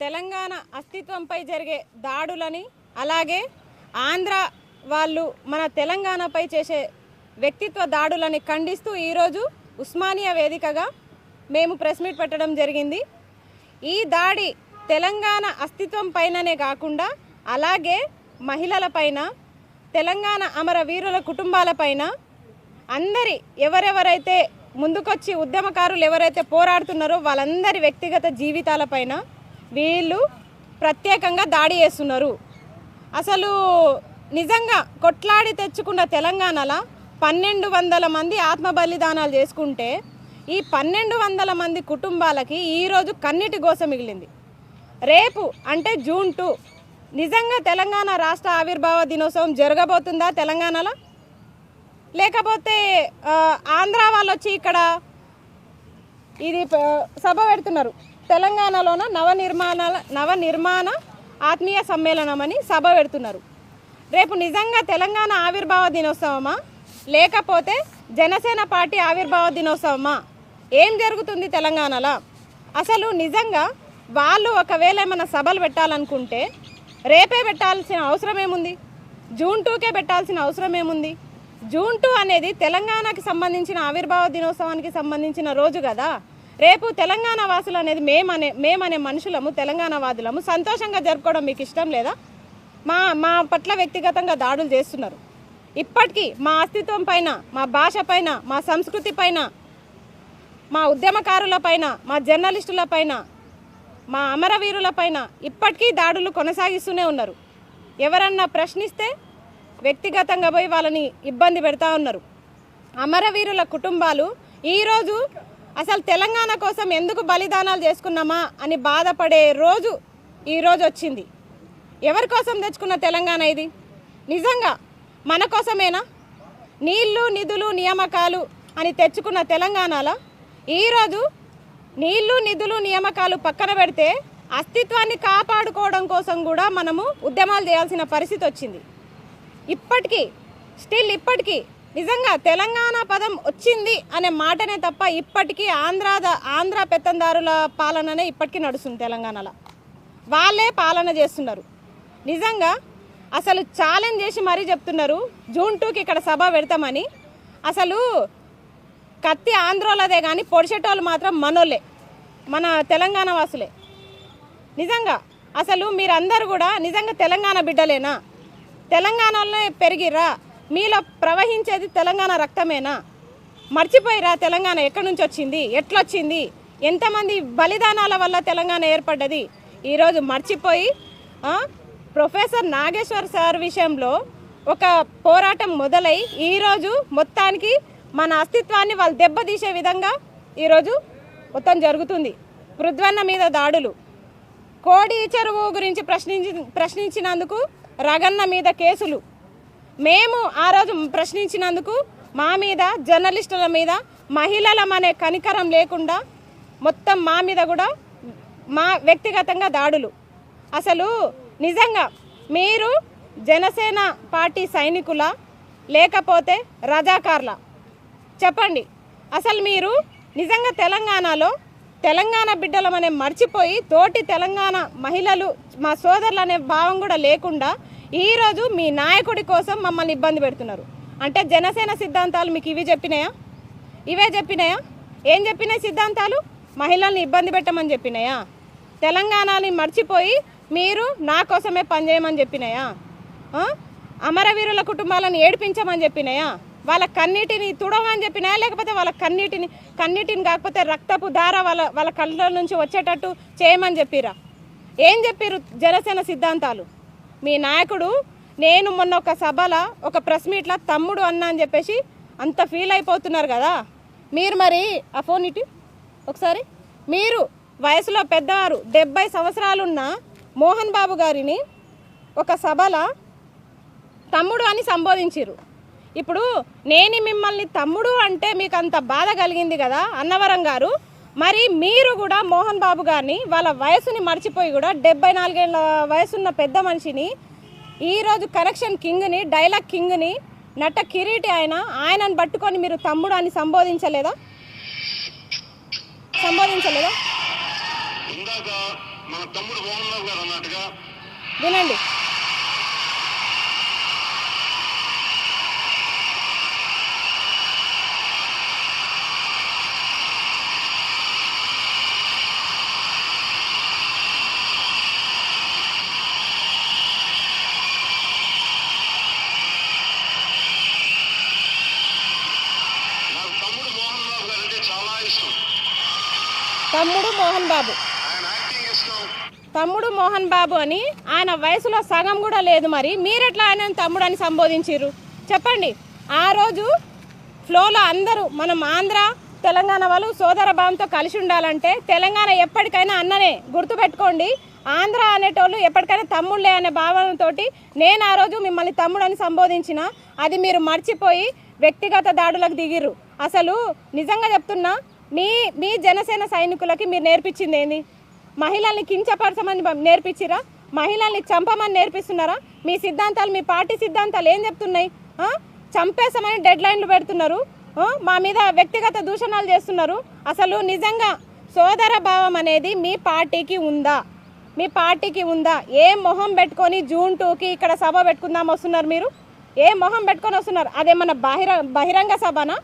తెలంగాణ అస్తిత్వంపై జరిగే దాడులని, అలాగే ఆంధ్ర వాళ్ళు మన తెలంగాణపై చేసే వ్యక్తిత్వ దాడులని ఖండిస్తూ ఈరోజు ఉస్మానియా వేదికగా మేము ప్రెస్ మీట్ పెట్టడం జరిగింది. ఈ దాడి తెలంగాణ అస్తిత్వం పైననే కాకుండా అలాగే మహిళలపైన, తెలంగాణ అమరవీరుల కుటుంబాలపైన, అందరి ఎవరెవరైతే ముందుకొచ్చి ఉద్యమకారులు ఎవరైతే పోరాడుతున్నారో వాళ్ళందరి వ్యక్తిగత జీవితాలపైన వీళ్ళు ప్రత్యేకంగా దాడి చేస్తున్నారు. అసలు నిజంగా కొట్లాడి తెచ్చుకున్న తెలంగాణలో 1200 మంది ఆత్మ బలిదానాలు చేసుకుంటే ఈ 1200 మంది కుటుంబాలకి ఈరోజు కన్నీటి గోస మిగిలింది. రేపు అంటే జూన్ 2 నిజంగా తెలంగాణ రాష్ట్ర ఆవిర్భావ దినోత్సవం జరగబోతుందా తెలంగాణలో? లేకపోతే ఆంధ్ర వాళ్ళు వచ్చి ఇక్కడ ఇది సభ పెడుతున్నారు, తెలంగాణలోన నవనిర్మాణ ఆత్మీయ సమ్మేళనం అని సభ పెడుతున్నారు. రేపు నిజంగా తెలంగాణ ఆవిర్భావ దినోత్సవమా లేకపోతే జనసేన పార్టీ ఆవిర్భావ దినోత్సవమా? ఏం జరుగుతుంది తెలంగాణలో? అసలు నిజంగా వాళ్ళు ఒకవేళ ఏమైనా సభలు పెట్టాలనుకుంటే రేపే పెట్టాల్సిన అవసరం ఏముంది? జూన్ 2కే పెట్టాల్సిన అవసరం ఏముంది? జూన్ 2 అనేది తెలంగాణకి సంబంధించిన ఆవిర్భావ దినోత్సవానికి సంబంధించిన రోజు కదా. రేపు తెలంగాణ వాసులు అనేది మేమనే మనుషులము, తెలంగాణ వాదులము సంతోషంగా జరుపుకోవడం మీకు ఇష్టం లేదా? మా పట్ల వ్యక్తిగతంగా దాడులు చేస్తున్నారు. ఇప్పటికీ మా అస్తిత్వం పైన, మా భాష పైన, మా సంస్కృతి పైన, మా ఉద్యమకారుల పైన, మా జర్నలిస్టుల పైన, మా అమరవీరుల పైన ఇప్పటికీ దాడులు కొనసాగిస్తూనే ఉన్నారు. ఎవరన్నా ప్రశ్నిస్తే వ్యక్తిగతంగా పోయి వాళ్ళని ఇబ్బంది పెడతా ఉన్నారు. అమరవీరుల కుటుంబాలు ఈరోజు అసలు తెలంగాణ కోసం ఎందుకు బలిదానాలు చేసుకున్నామా అని బాధపడే రోజు ఈరోజు వచ్చింది. ఎవరి కోసం తెచ్చుకున్న తెలంగాణ ఇది? నిజంగా మన కోసమేనా? నీళ్లు, నిధులు, నియామకాలు అని తెచ్చుకున్న తెలంగాణలో ఈరోజు నీళ్లు, నిధులు, నియామకాలు పక్కన పెడితే అస్తిత్వాన్ని కాపాడుకోవడం కోసం కూడా మనము ఉద్యమాలు చేయాల్సిన పరిస్థితి వచ్చింది. ఇప్పటికీ నిజంగా తెలంగాణ పదం వచ్చింది అనే మాటనే తప్ప ఇప్పటికీ ఆంధ్ర పెత్తందారుల పాలననే ఇప్పటికీ నడుస్తుంది. తెలంగాణలో వాళ్ళే పాలన చేస్తున్నారు. నిజంగా అసలు ఛాలెంజ్ చేసి మరీ చెప్తున్నారు జూన్ 2కి ఇక్కడ సభ పెడతామని. అసలు కత్తి ఆంధ్రోలదే కానీ పొడిచేటోళ్ళు మాత్రం మనోళ్ళే, మన తెలంగాణ వాసులే. నిజంగా అసలు మీరందరూ కూడా నిజంగా తెలంగాణ బిడ్డలేనా? తెలంగాణలోనే పెరిగిరా? మీలో ప్రవహించేది తెలంగాణ రక్తమేనా? మర్చిపోయిరా తెలంగాణ ఎక్కడి నుంచి వచ్చింది, ఎట్లొచ్చింది, ఎంతమంది బలిదానాల వల్ల తెలంగాణ ఏర్పడ్డది? ఈరోజు మర్చిపోయి ప్రొఫెసర్ నాగేశ్వర్ సార్ విషయంలో ఒక పోరాటం మొదలై ఈరోజు మొత్తానికి మన అస్తిత్వాన్ని వాళ్ళు దెబ్బతీసే విధంగా ఈరోజు మొత్తం జరుగుతుంది. పృథ్వన్న మీద దాడులు, కోడి చెరువు గురించి ప్రశ్నించినందుకు రగన్న మీద కేసులు, మేము ఆ రోజు ప్రశ్నించినందుకు మా మీద, జర్నలిస్టుల మీద, మహిళలమనే కనికరం లేకుండా మొత్తం మా మీద కూడా మా వ్యక్తిగతంగా దాడులు. అసలు నిజంగా మీరు జనసేన పార్టీ సైనికులా లేకపోతే రజాకార్ల? చెప్పండి. అసలు మీరు నిజంగా తెలంగాణలో తెలంగాణ బిడ్డలమనే మర్చిపోయి తోటి తెలంగాణ మహిళలు, మా సోదరులు అనే భావం కూడా లేకుండా ఈరోజు మీ నాయకుడి కోసం మమ్మల్ని ఇబ్బంది పెడుతున్నారు. అంటే జనసేన సిద్ధాంతాలు మీకు ఇవే చెప్పినాయా? ఏం చెప్పినాయి సిద్ధాంతాలు? మహిళల్ని ఇబ్బంది పెట్టమని చెప్పినాయా? తెలంగాణని మర్చిపోయి మీరు నా కోసమే పనిచేయమని చెప్పినాయా? అమరవీరుల కుటుంబాలను ఏడిపించమని చెప్పినాయా? వాళ్ళ కన్నీటిని తుడవని చెప్పినాయా? లేకపోతే వాళ్ళ కన్నీటిని కాకపోతే రక్తపు ధార వాళ్ళ కళ్ళ నుంచి వచ్చేటట్టు చేయమని చెప్పిరా? ఏం చెప్పిరు జనసేన సిద్ధాంతాలు? మీ నాయకుడు నేను మొన్న ఒక సభలో ఒక ప్రెస్ మీట్లో తమ్ముడు అన్నా అని చెప్పేసి అంత ఫీల్ అయిపోతున్నారు కదా మీరు. మరి ఆ ఫోన్ ఇటు ఒకసారి. మీరు వయసులో పెద్దవారు 70 సంవత్సరాలున్న మోహన్ బాబు గారిని ఒక సభలో తమ్ముడు అని సంబోధించారు. ఇప్పుడు నేను మిమ్మల్ని తమ్ముడు అంటే మీకు అంత బాధ కలిగింది కదా అన్నవరం గారు. మరి మీరు కూడా మోహన్ బాబు గారిని వాళ్ళ వయసుని మర్చిపోయి కూడా 74 ఏళ్ళ వయసున్న పెద్ద మనిషిని, ఈరోజు కనెక్షన్ కింగ్ని, డైలాగ్ కింగ్ని, నట కిరీటి ఆయనను పట్టుకొని మీరు తమ్ముడు అని సంబోధించలేదా? ఇందాక మన తమ్ముడు మోహన్ రావు గారు అన్నట్టుగా వినండి. నాకు తమ్ముడు మోహన్ రావు గారు అంటే చాలా ఇష్టం. తమ్ముడు మోహన్ బాబు, ఆయన యాక్టింగ్ ఇష్టం. తమ్ముడు మోహన్ బాబు అని ఆయన వయసులో సగం కూడా లేదు. మరి మీరెట్లా ఆయన తమ్ముడు అని సంబోధించారు చెప్పండి. ఆ రోజు ఫ్లోలో అందరూ మనం ఆంధ్ర తెలంగాణ వాళ్ళు సోదర భావంతో కలిసి ఉండాలంటే తెలంగాణ ఎప్పటికైనా అన్ననే గుర్తుపెట్టుకోండి. ఆంధ్ర అనేటోళ్ళు ఎప్పటికైనా తమ్ముళ్ళే అనే భావనతో నేను ఆ రోజు మిమ్మల్ని తమ్ముడు అని సంబోధించిన. అది మీరు మర్చిపోయి వ్యక్తిగత దాడులకు దిగిర్రు. అసలు నిజంగా చెప్తున్నా, మీ జనసేన సైనికులకి మీరు నేర్పించింది ఏంది? మహిళల్ని కించపరచమని నేర్పించిరా? మహిళల్ని చంపమని నేర్పిస్తున్నారా? మీ సిద్ధాంతాలు, మీ పార్టీ సిద్ధాంతాలు ఏం చెప్తున్నాయి? చంపేసామని డెడ్ లైన్లు పెడుతున్నారు, మా మీద వ్యక్తిగత దూషణాలు చేస్తున్నారు. అసలు నిజంగా సోదర భావం అనేది మీ పార్టీకి ఉందా? మీ పార్టీకి ఉందా? ఏ మొహం పెట్టుకొని జూన్ 2కి ఇక్కడ సభ పెట్టుకుందాం వస్తున్నారు మీరు? ఏ మొహం పెట్టుకొని వస్తున్నారు? అదేమన్నా బహిరంగ సభనా?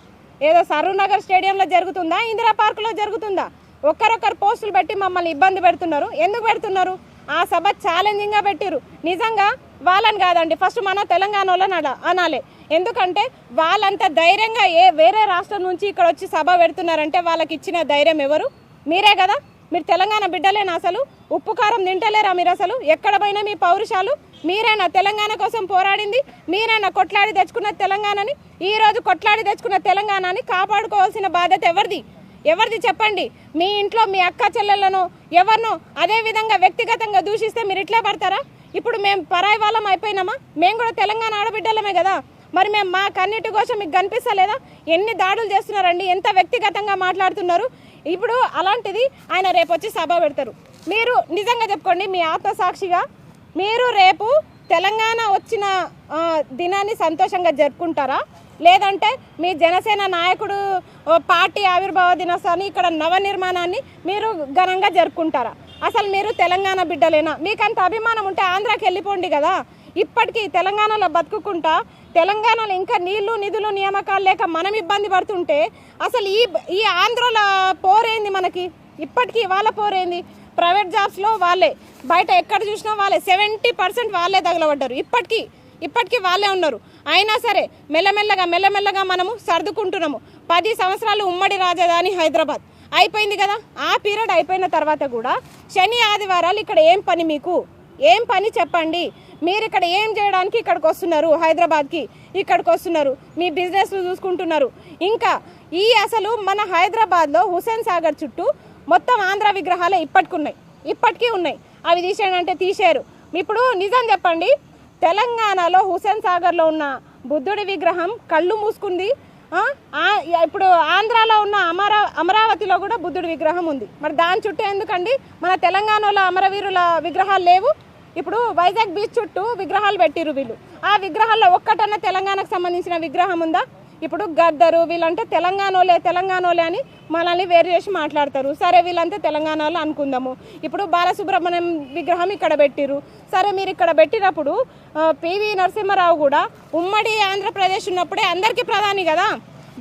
ఏదో సరూనగర్ స్టేడియంలో జరుగుతుందా? ఇందిరా పార్కులో జరుగుతుందా? ఒక్కరొక్కరు పోస్టులు పెట్టి మమ్మల్ని ఇబ్బంది పెడుతున్నారు. ఎందుకు పెడుతున్నారు? ఆ సభ ఛాలెంజింగ్గా పెట్టిరు. నిజంగా వాళ్ళని కాదండి, ఫస్ట్ మన తెలంగాణ వాళ్ళని అనాలి. ఎందుకంటే వాళ్ళంత ధైర్యంగా వేరే రాష్ట్రం నుంచి ఇక్కడ వచ్చి సభ పెడుతున్నారంటే వాళ్ళకి ఇచ్చిన ధైర్యం ఎవరు? మీరే కదా. మీరు తెలంగాణ బిడ్డలేనా? అసలు ఉప్పు కారం తింటలేరా మీరు? అసలు ఎక్కడ పోయినా మీ పౌరుషాలు? మీరేనా తెలంగాణ కోసం పోరాడింది? మీరేనా కొట్లాడి తెచ్చుకున్న తెలంగాణని? ఈరోజు కొట్లాడి తెచ్చుకున్న తెలంగాణని కాపాడుకోవాల్సిన బాధ్యత ఎవరిది చెప్పండి. మీ ఇంట్లో మీ అక్క చెల్లెళ్ళను ఎవరినో అదే విధంగా వ్యక్తిగతంగా దూషిస్తే మీరు ఇట్లా పడతారా? ఇప్పుడు మేము పరాయి వాళ్ళం అయిపోయినామా? మేము కూడా తెలంగాణ ఆడబిడ్డలమే కదా. మరి మేము మా కన్నిటి కోసం మీకు కనిపిస్తలేదా? ఎన్ని దాడులు చేస్తున్నారండి, ఎంత వ్యక్తిగతంగా మాట్లాడుతున్నారు. ఇప్పుడు అలాంటిది ఆయన రేపు వచ్చి సభ పెడతారు. మీరు నిజంగా చెప్పుకోండి, మీ ఆత్మసాక్షిగా మీరు రేపు తెలంగాణ వచ్చిన దినాన్ని సంతోషంగా జరుపుకుంటారా? లేదంటే మీ జనసేన నాయకుడు పార్టీ ఆవిర్భావ దినోత్సవాన్ని ఇక్కడ నవనిర్మాణాన్ని మీరు ఘనంగా జరుపుకుంటారా? అసలు మీరు తెలంగాణ బిడ్డలేనా? మీకు అంత అభిమానం ఉంటే ఆంధ్రాకి వెళ్ళిపోండి కదా. ఇప్పటికీ తెలంగాణలో బతుకుకుంటా తెలంగాణలో ఇంకా నీళ్లు నిధులు నియామకాలు లేక మనం ఇబ్బంది పడుతుంటే అసలు ఈ ఆంధ్రలో పోరేంది మనకి? ఇప్పటికీ వాళ్ళ పోరేంది? ప్రైవేట్ జాబ్స్లో వాళ్ళే, బయట ఎక్కడ చూసినా వాళ్ళే, 70% వాళ్ళే తగలబడ్డారు. ఇప్పటికీ వాళ్ళే ఉన్నారు. అయినా సరే మెల్లమెల్లగా మనము సర్దుకుంటున్నాము. 10 సంవత్సరాలు ఉమ్మడి రాజధాని హైదరాబాద్ అయిపోయింది కదా. ఆ పీరియడ్ అయిపోయిన తర్వాత కూడా శని ఆదివారాలు ఇక్కడ ఏం పని? మీకు ఏం పని చెప్పండి. మీరు ఇక్కడ ఏం చేయడానికి ఇక్కడికి వస్తున్నారు? హైదరాబాద్కి ఇక్కడికి వస్తున్నారు, మీ బిజినెస్లు చూసుకుంటున్నారు. ఇంకా అసలు మన హైదరాబాద్లో హుస్సేన్ సాగర్ చుట్టూ మొత్తం ఆంధ్ర విగ్రహాలే ఇప్పటికీ ఉన్నాయి. అవి తీసేయంటే తీసేయరు. ఇప్పుడు నిజం చెప్పండి, తెలంగాణలో హుస్సేన్ సాగర్లో ఉన్న బుద్ధుడి విగ్రహం కళ్ళు మూసుకుంది. ఇప్పుడు ఆంధ్రాలో ఉన్న అమరావతిలో కూడా బుద్ధుడి విగ్రహం ఉంది. మరి దాని చుట్టూ ఎందుకండి? మన తెలంగాణలో అమరవీరుల విగ్రహాలు లేవు. ఇప్పుడు వైజాగ్ బీచ్ చుట్టూ విగ్రహాలు పెట్టిరు వీళ్ళు. ఆ విగ్రహాల్లో ఒక్కటన్నా తెలంగాణకు సంబంధించిన విగ్రహం ఉందా? ఇప్పుడు గద్దరు వీళ్ళంటే తెలంగాణోలే అని మనల్ని వేరు చేసి మాట్లాడతారు. సరే వీళ్ళంతా తెలంగాణలో అనుకుందాము. ఇప్పుడు బాలసుబ్రహ్మణ్యం విగ్రహం ఇక్కడ పెట్టిరు. సరే మీరు ఇక్కడ పెట్టినప్పుడు పివి నరసింహారావు కూడా ఉమ్మడి ఆంధ్రప్రదేశ్ ఉన్నప్పుడే అందరికీ ప్రధాని కదా.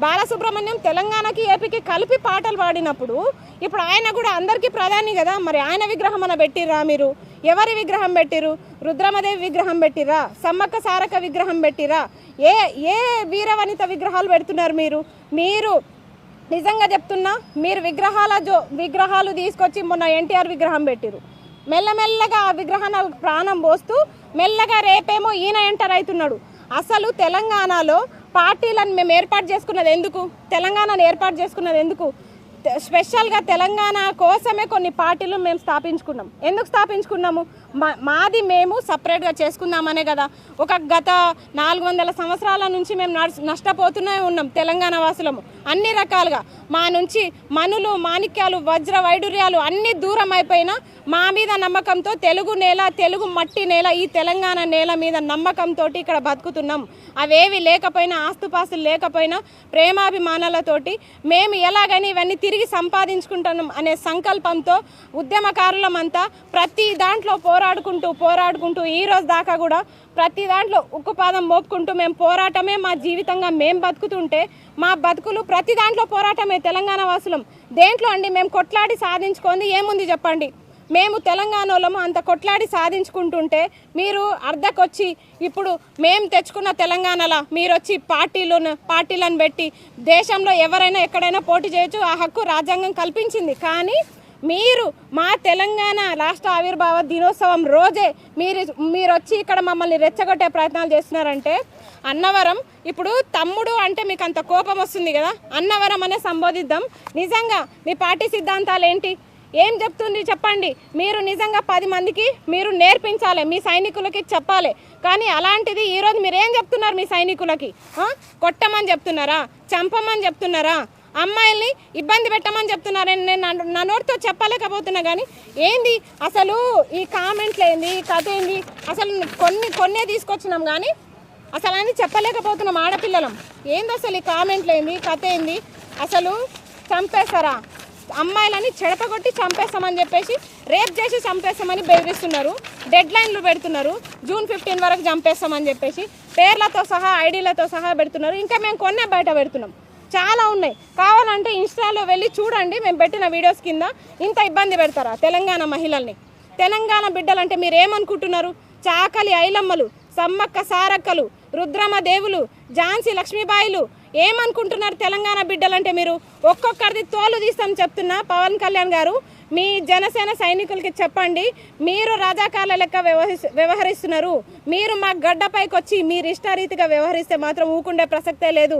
బాలసుబ్రహ్మణ్యం తెలంగాణకి ఏపీకి కలిపి పాటలు పాడినప్పుడు ఇప్పుడు ఆయన కూడా అందరికీ ప్రధాని కదా. మరి ఆయన విగ్రహం అన్న పెట్టిర్రా మీరు? ఎవరి విగ్రహం పెట్టిరు? రుద్రమదేవి విగ్రహం పెట్టిరా? సమ్మక్క సారక్క విగ్రహం పెట్టిరా? ఏ వీరవనిత విగ్రహాలు పెడుతున్నారు మీరు? నిజంగా చెప్తున్నా, మీరు విగ్రహాలు తీసుకొచ్చి మొన్న ఎన్టీఆర్ విగ్రహం పెట్టిరు. మెల్లమెల్లగా ఆ విగ్రహాన్ని ప్రాణం పోస్తూ మెల్లగా రేపేమో ఈయన ఎంటర్ అవుతున్నాడు. అసలు తెలంగాణలో పార్టీలను మేము ఏర్పాటు చేసుకున్నది ఎందుకు? తెలంగాణను ఏర్పాటు చేసుకున్నది ఎందుకు? స్పెషల్గా తెలంగాణ కోసమే కొన్ని పార్టీలు మేము స్థాపించుకున్నాం. ఎందుకు స్థాపించుకున్నాము? మాది మేము సపరేట్గా చేసుకుందామనే కదా. ఒక గత 400 సంవత్సరాల నుంచి మేము నష్టపోతూనే ఉన్నాం తెలంగాణ వాసులము. అన్ని రకాలుగా మా నుంచి మనులు, మాణిక్యాలు, వజ్ర వైడూర్యాలు అన్నీ దూరం అయిపోయినా మా మీద నమ్మకంతో తెలుగు నేల, తెలుగు మట్టి నేల, ఈ తెలంగాణ నేల మీద నమ్మకంతో ఇక్కడ బతుకుతున్నాం. అవేవి లేకపోయినా, ఆస్తుపాస్తులు లేకపోయినా ప్రేమాభిమానాలతోటి మేము ఎలాగైనా ఇవన్నీ తిరిగి సంపాదించుకుంటున్నాం అనే సంకల్పంతో ఉద్యమకారులమంతా ప్రతి దాంట్లో పోరాడుకుంటూ ఈ రోజు దాకా కూడా ప్రతి దాంట్లో ఉక్కుపాదం మోపుకుంటూ మేము పోరాటమే మా జీవితంగా మేము బతుకుతుంటే, మా బతుకులు ప్రతి దాంట్లో పోరాటమే. తెలంగాణ వాసులం దేంట్లో అండి మేము కొట్లాడి సాధించుకుంది ఏముంది చెప్పండి. మేము తెలంగాణలో అంత కొట్లాడి సాధించుకుంటుంటే మీరు అర్ధకొచ్చి ఇప్పుడు మేము తెచ్చుకున్న తెలంగాణలో మీరు వచ్చి పార్టీలను పెట్టి దేశంలో ఎవరైనా ఎక్కడైనా పోటీ చేయొచ్చు, ఆ హక్కు రాజ్యాంగం కల్పించింది. కానీ మీరు మా తెలంగాణ రాష్ట్ర ఆవిర్భావ దినోత్సవం రోజే మీరు వచ్చి ఇక్కడ మమ్మల్ని రెచ్చగొట్టే ప్రయత్నాలు చేస్తున్నారంటే, అన్నవరం ఇప్పుడు తమ్ముడు అంటే మీకు అంత కోపం వస్తుంది కదా, అన్నవరం అనే సంబోధిద్దాం. నిజంగా మీ పార్టీ సిద్ధాంతాలు ఏంటి, ఏం చెప్తుంది చెప్పండి. మీరు నిజంగా 10 మందికి మీరు నేర్పించాలి, మీ సైనికులకి చెప్పాలి. కానీ అలాంటిది ఈరోజు మీరు ఏం చెప్తున్నారు మీ సైనికులకి? కొట్టమని చెప్తున్నారా, చంపమని చెప్తున్నారా, అమ్మాయిల్ని ఇబ్బంది పెట్టమని చెప్తున్నారని నేను నా నోటితో చెప్పలేకపోతున్నా. కానీ ఏంది అసలు ఈ కామెంట్లు ఏంది, కథ ఏంది, అసలు కొన్నే తీసుకొచ్చినాం కానీ అసలు అని చెప్పలేకపోతున్నాం ఆడపిల్లలం. ఏంది అసలు ఈ కామెంట్లు ఏంది, కథ ఏంది, అసలు చంపేస్తారా, అమ్మాయిలని చెడపగొట్టి చంపేస్తామని చెప్పేసి రేప్ చేసి చంపేస్తామని బెదిరిస్తున్నారు, డెడ్ లైన్లు పెడుతున్నారు, జూన్ 15 వరకు చంపేస్తామని చెప్పేసి పేర్లతో సహా ఐడీలతో సహా పెడుతున్నారు. ఇంకా మేము కొన్నే బయట పెడుతున్నాం, చాలా ఉన్నాయి. కావాలంటే ఇన్స్టాలో వెళ్ళి చూడండి, మేము పెట్టిన వీడియోస్ కింద. ఇంత ఇబ్బంది పెడతారా తెలంగాణ మహిళల్ని? తెలంగాణ బిడ్డలంటే మీరు ఏమనుకుంటున్నారు? చాకలి ఐలమ్మలు, సమ్మక్క సారక్కలు, రుద్రమ దేవులు, ఝాన్సీ లక్ష్మీబాయిలు ఏమనుకుంటున్నారు తెలంగాణ బిడ్డలంటే? మీరు ఒక్కొక్కరిది తోలు తీస్తాం చెప్తున్నా. పవన్ కళ్యాణ్ గారు మీ జనసేన సైనికులకి చెప్పండి, మీరు రాజాకార్ల లెక్క వ్యవహరిస్తున్నారు. మీరు మా గడ్డపైకి వచ్చి మీరు ఇష్టారీతిగా వ్యవహరిస్తే మాత్రం ఊకుండే ప్రసక్తే లేదు.